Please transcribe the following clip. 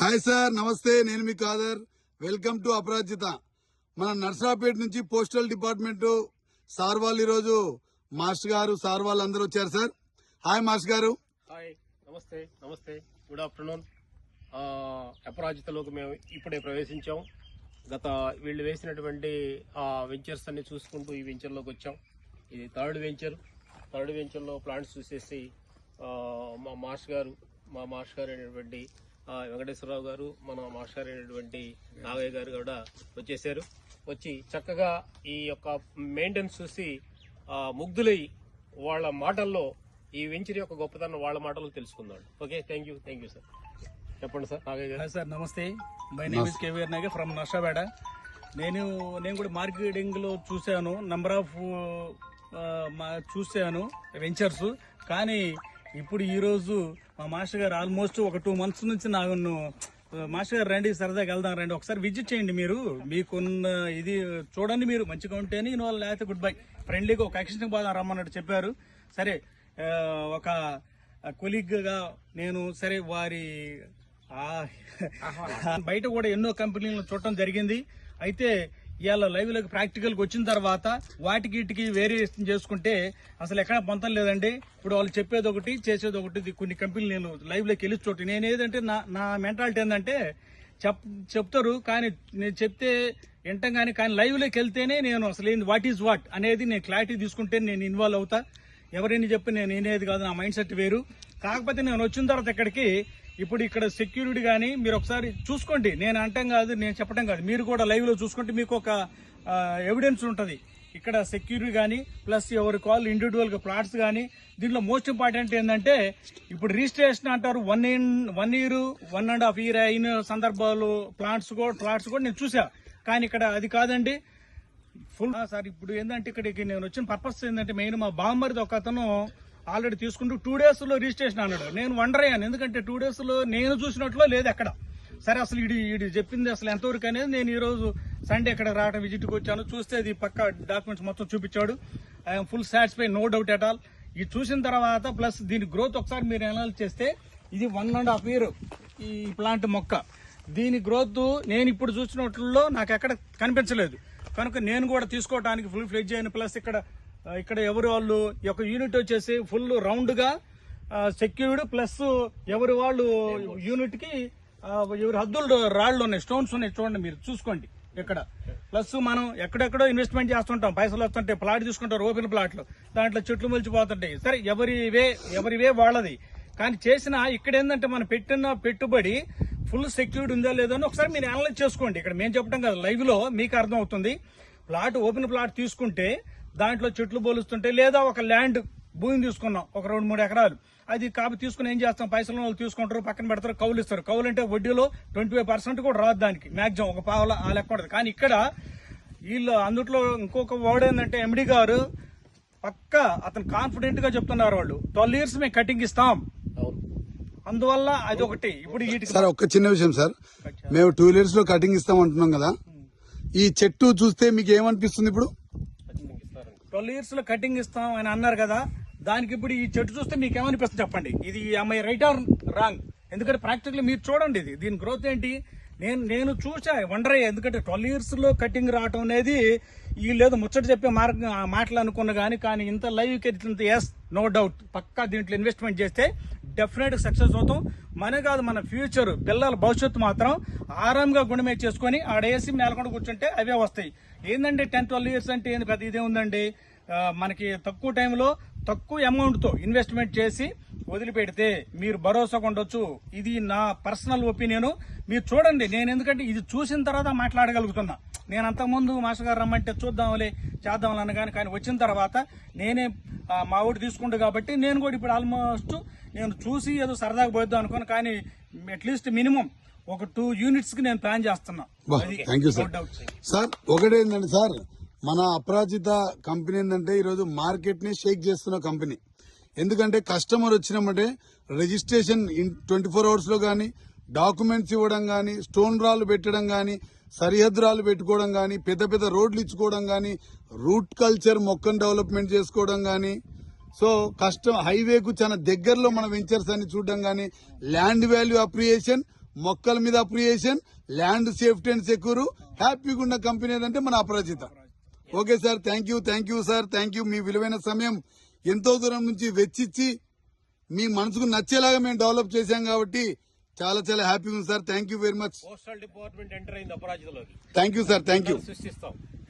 Hi sir, నమస్తే. నేను మీ Khadar. Welcome to అపరాజిత. మన నర్సరాపేట నుంచి పోస్టల్ డిపార్ట్మెంట్ సార్ వాళ్ళు ఈరోజు మాస్టర్ గారు సార్ వాళ్ళు అందరూ వచ్చారు సార్. హాయ్ మాస్టర్ గారు. హాయ్, నమస్తే. నమస్తే, గుడ్ ఆఫ్టర్నూన్. అపరాజితలోకి మేము ఇప్పుడే ప్రవేశించాం. గత వీళ్ళు వేసినటువంటి వెంచర్స్ అన్ని చూసుకుంటూ ఈ వెంచర్లోకి వచ్చాం. ఇది థర్డ్ వెంచర్లో ప్లాంట్స్ చూసేసి మా మాస్టర్ గారు అయినటువంటి వెంకటేశ్వరరావు గారు, మన మాస్టర్ గారు అయినటువంటి నాగయ్య గారు కూడా వచ్చి చక్కగా ఈ యొక్క మెయింటెనెన్స్ చూసి ముగ్ధులై వాళ్ళ మాటల్లో ఈ వెంచర్ యొక్క గొప్పతనం వాళ్ళ మాటల్లో తెలుసుకుందాం. Okay, thank you sir. చెప్పండి సార్. నాగయ్య గారు. Sir namaste. My name is KVR Nagaiah from Narasaraopet. నేను కూడా మార్కెటింగ్ లో చూశాను, నంబర్ ఆఫ్ చూశాను వెంచర్స్. కానీ ఇప్పుడు ఈ రోజు మా మాస్టర్ గారు ఆల్మోస్ట్ ఒక 2 months నుంచి నన్ను మాస్టర్ గారు రండి, సరదాగా వెళ్దాం రండి, ఒకసారి విజిట్ చేయండి, మీరు మీకున్న ఇది చూడండి, మీరు మంచిగా ఉంటేనే లేకపోతే గుడ్ బై, ఫ్రెండ్లీగా ఒక ఎక్స్టెన్షన్ పోదాం రమ్మన్నట్టు చెప్పారు. సరే, ఒక కొలీగ్ గా నేను సరే వారి బయట కూడా ఎన్నో కంపెనీలను చూడటం జరిగింది. అయితే ఇవాళ లైవ్ లోకి ప్రాక్టికల్ గా వచ్చిన తర్వాత వాటికి వేరియేషన్ చేసుకుంటే అసలు ఎక్కడ పొంతం లేదండి. ఇప్పుడు వాళ్ళు చెప్పేది ఒకటి, చేసేది ఒకటి. కొన్ని కంపెనీలు నేను లైవ్ లోకి వెళ్ళి చోటు, నేను ఏదంటే నా మెంటాలిటీ ఏంటంటే చెప్తారు కానీ నేను చెప్తే వింటాం కానీ లైవ్ లోకి వెళ్తేనే నేను అసలు ఏంది, వాట్ ఈజ్ వాట్ అనేది నేను క్లారిటీ తీసుకుంటే నేను ఇన్వాల్వ్ అవుతా. ఎవరైనా చెప్పి నేను వినేది కాదు, నా మైండ్ సెట్ వేరు. కాకపోతే నేను వచ్చిన తర్వాత ఇక్కడికి ఇప్పుడు ఇక్కడ సెక్యూరిటీ కానీ మీరు ఒకసారి చూసుకోండి. నేను అంటాం కాదు, నేను చెప్పడం కాదు, మీరు కూడా లైవ్ లో చూసుకుంటే మీకు ఒక ఎవిడెన్స్ ఉంటుంది. ఇక్కడ సెక్యూరిటీ కానీ ప్లస్ ఎవరి కాల్ ఇండివిజువల్ గా ప్లాట్స్ కానీ. దీంట్లో మోస్ట్ ఇంపార్టెంట్ ఏంటంటే ఇప్పుడు రిజిస్ట్రేషన్ అంటారు 1 year 1.5 year అయిన సందర్భాలు ప్లాట్స్ కూడా నేను చూసా. కానీ ఇక్కడ అది కాదండి, ఫుల్. సార్ ఇప్పుడు ఏంటంటే ఇక్కడికి నేను వచ్చిన పర్పస్ ఏంటంటే మెయిన్ మా బామ్మరిది ఒక అతను ఆల్రెడీ తీసుకుంటూ 2 days లో రిజిస్ట్రేషన్ అన్నాడు. నేను వండర్ అయ్యాను, ఎందుకంటే 2 days లో నేను చూసినట్లు లేదు ఎక్కడ. సరే, అసలు ఇది చెప్పింది అసలు ఎంతవరకు అనేది నేను ఈ రోజు సండే ఇక్కడ రావడం విజిట్కి వచ్చాను. చూస్తే ఇది పక్క డాక్యుమెంట్స్ మొత్తం చూపించాడు. I'm full satisfy, no doubt at all. ఇది చూసిన తర్వాత ప్లస్ దీని గ్రోత్ ఒకసారి మీరు అనలైజ్ చేస్తే ఇది 1.5 year ఈ ప్లాంట్ మొక్క. దీని గ్రోత్ నేను ఇప్పుడు చూసినట్లో నాకు ఎక్కడ కనిపించలేదు. కనుక నేను కూడా తీసుకోవడానికి ఫుల్ ఫ్లెడ్జ్ అయ్యాను. ప్లస్ ఇక్కడ ఎవరు వాళ్ళు ఈ యొక్క యూనిట్ వచ్చేసి ఫుల్ రౌండ్ గా సెక్యూర్డ్, ప్లస్ ఎవరి వాళ్ళు యూనిట్ కి ఎవరి హద్దులు రాళ్లు ఉన్నాయి, స్టోన్స్ ఉన్నాయి, చూడండి మీరు చూసుకోండి ఇక్కడ. ప్లస్ మనం ఎక్కడెక్కడో ఇన్వెస్ట్మెంట్ చేస్తుంటాం, పైసలు వస్తుంటాయి, ప్లాట్ తీసుకుంటారు, ఓపెన్ ప్లాట్లు, దాంట్లో చెట్లు మొలిచిపోతుంటాయి. సరే, ఎవరివే వాళ్ళది. కానీ చేసిన ఇక్కడ ఏంటంటే మనం పెట్టిన పెట్టుబడి ఫుల్ సెక్యూర్డ్ ఉందా లేదో అని ఒకసారి మీరు అనలైజ్ చేసుకోండి. ఇక్కడ మేము చెప్పడం కదా, లైవ్ లో మీకు అర్థం అవుతుంది. ప్లాట్ ఓపెన్ ప్లాట్ తీసుకుంటే దాంట్లో చెట్లు పోలుస్తుంటే, లేదా ఒక ల్యాండ్ భూమిని తీసుకున్నాం ఒక 2-3 acres, అది కాబట్టి తీసుకుని ఏం చేస్తాం, పైసలు వాళ్ళు తీసుకుంటారు, పక్కన పెడతారు, కౌలు ఇస్తారు. కౌలు అంటే వడ్డీలో 25% కూడా రాదు, దానికి మాక్సిమం ఒక పావుల ఆ లెక్క ఉంటుంది. కానీ ఇక్కడ వీళ్ళు అందుట్లో ఇంకొక వర్డ్ ఏంటంటే ఎండి గారు పక్క అతను కాన్ఫిడెంట్ గా చెప్తున్నారు, వాళ్ళు 12 years మేము కటింగ్ ఇస్తాం. అందువల్ల అది ఒకటి. ఇప్పుడు సార్ ఒక చిన్న విషయం సార్, మేము 2 years లో కటింగ్ ఇస్తాం అంటున్నాం కదా, ఈ చెట్టు చూస్తే మీకు ఏమనిపిస్తుంది? ఇప్పుడు 12 years లో కటింగ్ ఇస్తాం అని అన్నారు కదా, దానికి ఇప్పుడు ఈ చెట్టు చూస్తే మీకు ఏమనిపిస్తుంది చెప్పండి. ఇది ఐ రైట్ ఆర్ రాంగ్? ఎందుకంటే ప్రాక్టికల్ మీరు చూడండి, దీని గ్రోత్ ఏంటి. నేను చూసా, వండర్ అయ్యా. ఎందుకంటే 12 years లో కటింగ్ రావటం అనేది వీళ్ళేదో ముచ్చట చెప్పే మాటలు అనుకున్నా కానీ ఇంత లైవ్ ఇంత ఎస్, నో డౌట్, పక్కా దీంట్లో ఇన్వెస్ట్మెంట్ చేస్తే డెఫినెట్ సక్సెస్ అవుతాం. మన కాదు, మన ఫ్యూచర్ పిల్లల భవిష్యత్తు మాత్రం ఆరాంగా గుణమే చేసుకుని ఆడేసి నెలకొండ కూర్చుంటే అవే వస్తాయి. ఏంటంటే 10-12 years అంటే ఏంది, పెద్ద ఇదే ఉందండి. మనకి తక్కువ టైంలో తక్కువ అమౌంట్ తో ఇన్వెస్ట్మెంట్ చేసి వదిలిపెడితే మీరు భరోసాగా ఉండొచ్చు. ఇది నా పర్సనల్ ఒపీనియన్. మీరు చూడండి, నేను ఎందుకంటే ఇది చూసిన తర్వాత మాట్లాడగలుగుతున్నా. నేను అంతకుముందు మాస్టర్ గారు రమ్మంటే చూద్దాంలే చేద్దాంలే అనగానే, కానీ వచ్చిన తర్వాత నేనే మా ఊటి తీసుకుంటా కాబట్టి నేను కూడా ఇప్పుడు ఆల్మోస్ట్ నేను చూసి ఏదో సరదాగా పోద్దాం అనుకున్నాను. కానీ అట్లీస్ట్ మినిమం ఒక 2 units కి నేను ప్లాన్ చేస్తున్నా. సార్ ఒకటేంటంటే సార్, మన అపరాజిత కంపెనీ ఏంటంటే ఈరోజు మార్కెట్ ని షేక్ చేస్తున్న కంపెనీ. ఎందుకంటే కస్టమర్ వచ్చినామంటే రిజిస్ట్రేషన్ 24 hours లో కానీ, డాక్యుమెంట్స్ ఇవ్వడం కానీ, స్టోన్ రాళ్ళు పెట్టడం కానీ, సరిహద్దు రాళ్ళు పెట్టుకోవడం కానీ, పెద్ద పెద్ద రోడ్లు ఇచ్చుకోవడం కానీ, రూట్ కల్చర్ మొక్కను డెవలప్మెంట్ చేసుకోవడం కానీ, సో హైవేకు చాలా దగ్గరలో మన వెంచర్స్ అన్ని చూడడం కానీ, ల్యాండ్ వాల్యూ అప్రియేషన్, మొక్కల మీద appreciation, land safety and secure, హ్యాపీగా ఉన్న కంపెనీ ఏదంటే మన Aparajitha. Okay sir, thank you sir, thank you. మీ విలువైన సమయం ఎంతో దూరం నుంచి వెచ్చిచ్చి మీ మనసుకు నచ్చేలాగా మేము డెవలప్ చేశాం కాబట్టి చాలా చాలా హ్యాపీగా ఉంది sir. Thank you very much. Postal department enter అయింది అపరాజితలోకి. Thank you sir, thank you. సృష్టిస్తాం.